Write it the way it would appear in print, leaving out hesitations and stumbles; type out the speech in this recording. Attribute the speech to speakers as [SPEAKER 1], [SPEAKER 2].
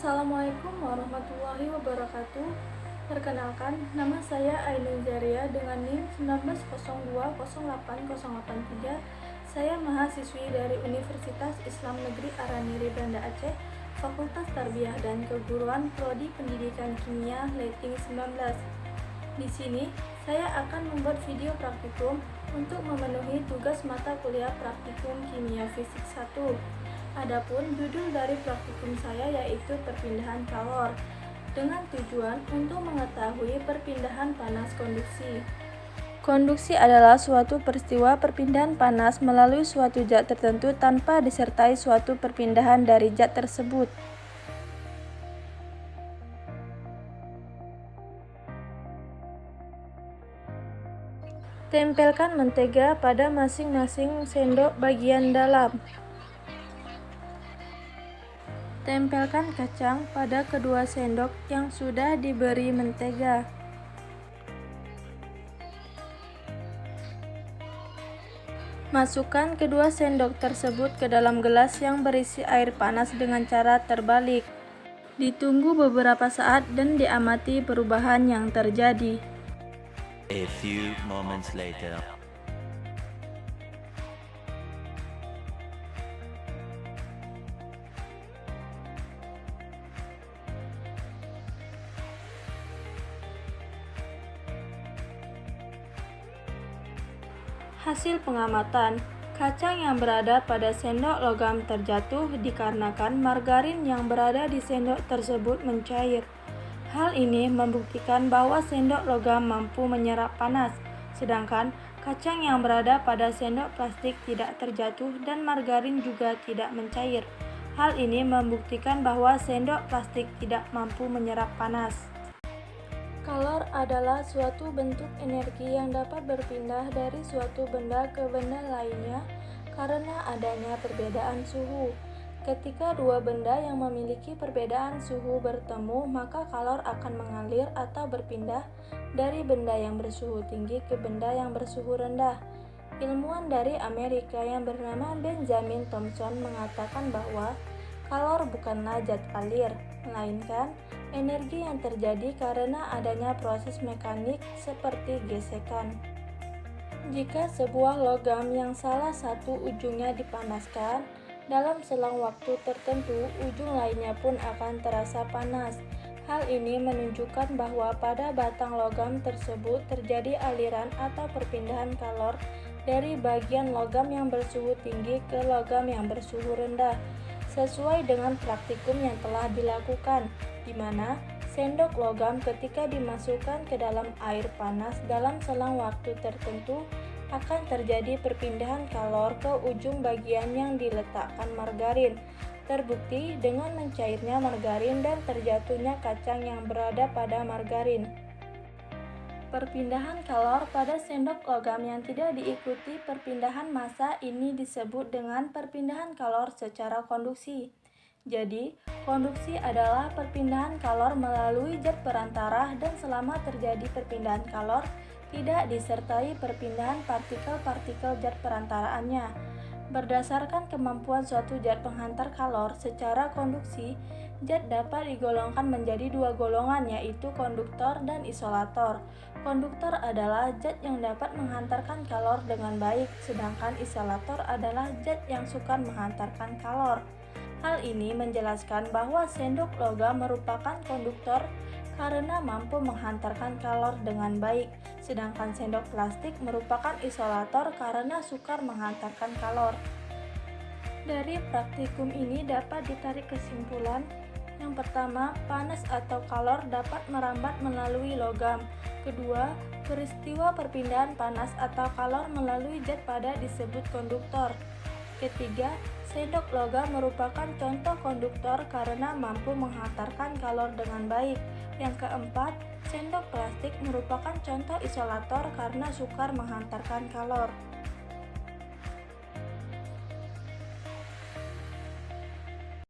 [SPEAKER 1] Assalamualaikum warahmatullahi wabarakatuh. Perkenalkan, nama saya Ainun Zaria dengan NIM 1902080883. Saya mahasiswi dari Universitas Islam Negeri Araniri Banda Aceh, Fakultas Tarbiyah dan Keguruan Prodi Pendidikan Kimia Leting 19. Di sini, saya akan membuat video praktikum untuk memenuhi tugas mata kuliah praktikum Kimia Fisik 1. Adapun judul dari praktikum saya yaitu perpindahan kalor, dengan tujuan untuk mengetahui perpindahan panas konduksi. Konduksi adalah suatu peristiwa perpindahan panas melalui suatu zat tertentu tanpa disertai suatu perpindahan dari zat tersebut. Tempelkan mentega pada masing-masing sendok bagian dalam. Tempelkan kacang pada kedua sendok yang sudah diberi mentega. Masukkan kedua sendok tersebut ke dalam gelas yang berisi air panas dengan cara terbalik. Ditunggu beberapa saat dan diamati perubahan yang terjadi.
[SPEAKER 2] A few moments later.
[SPEAKER 1] Hasil pengamatan, kacang yang berada pada sendok logam terjatuh dikarenakan margarin yang berada di sendok tersebut mencair. Hal ini membuktikan bahwa sendok logam mampu menyerap panas, sedangkan kacang yang berada pada sendok plastik tidak terjatuh dan margarin juga tidak mencair. Hal ini membuktikan bahwa sendok plastik tidak mampu menyerap panas. Kalor adalah suatu bentuk energi yang dapat berpindah dari suatu benda ke benda lainnya karena adanya perbedaan suhu. Ketika dua benda yang memiliki perbedaan suhu bertemu, maka kalor akan mengalir atau berpindah dari benda yang bersuhu tinggi ke benda yang bersuhu rendah. Ilmuwan dari Amerika yang bernama Benjamin Thompson mengatakan bahwa kalor bukanlah zat alir, melainkan energi yang terjadi karena adanya proses mekanik seperti gesekan. Jika sebuah logam yang salah satu ujungnya dipanaskan, dalam selang waktu tertentu ujung lainnya pun akan terasa panas. Hal ini menunjukkan bahwa pada batang logam tersebut terjadi aliran atau perpindahan kalor dari bagian logam yang bersuhu tinggi ke logam yang bersuhu rendah, sesuai dengan praktikum yang telah dilakukan, di mana sendok logam ketika dimasukkan ke dalam air panas dalam selang waktu tertentu akan terjadi perpindahan kalor ke ujung bagian yang diletakkan margarin. Terbukti dengan mencairnya margarin dan terjatuhnya kacang yang berada pada margarin. Perpindahan kalor pada sendok logam yang tidak diikuti perpindahan massa ini disebut dengan perpindahan kalor secara konduksi. Jadi, konduksi adalah perpindahan kalor melalui zat perantara dan selama terjadi perpindahan kalor, tidak disertai perpindahan partikel-partikel zat perantaraannya. Berdasarkan kemampuan suatu zat penghantar kalor secara konduksi, zat dapat digolongkan menjadi dua golongan yaitu konduktor dan isolator. Konduktor adalah zat yang dapat menghantarkan kalor dengan baik, sedangkan isolator adalah zat yang sukar menghantarkan kalor. Hal ini menjelaskan bahwa sendok logam merupakan konduktor karena mampu menghantarkan kalor dengan baik, sedangkan sendok plastik merupakan isolator karena sukar menghantarkan kalor. Dari praktikum ini dapat ditarik kesimpulan. Yang pertama, panas atau kalor dapat merambat melalui logam. Kedua, peristiwa perpindahan panas atau kalor melalui zat pada disebut konduktor. Ketiga, sendok logam merupakan contoh konduktor karena mampu menghantarkan kalor dengan baik. Yang keempat, sendok plastik merupakan contoh isolator karena sukar menghantarkan kalor.